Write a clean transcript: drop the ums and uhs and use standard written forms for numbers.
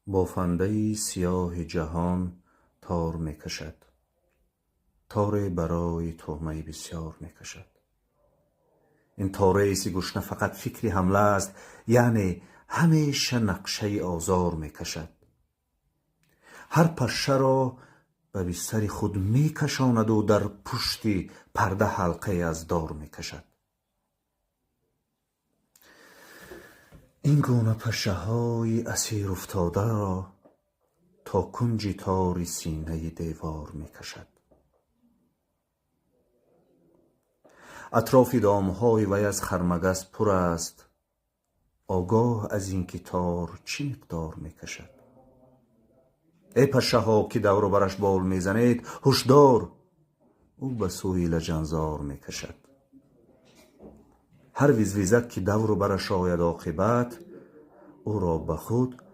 بافنده سیاه جهان تار می کشد، تار برای طعمه بسیار می کشد. این تاره ایسی گشنه فقط فکری حمله است، یعنی همیشه نقشه آزار می کشد. هر پشه را به بستر خود می کشاند و در پشت پرده حلقه از دار می کشد. این گونه پشه های اسیر افتاده را تا کنج تار سینه دیوار می کشد. اطراف دامهای وی از خرمگس پر است، آگاه از این که تار چی مقدار می کشد. ای پشه ها که دور و برش بال می زنید، هشدار، او به سوی لجنزار می کشد. هر ویزویزک که دور و برش آید عاقبت، او را به خود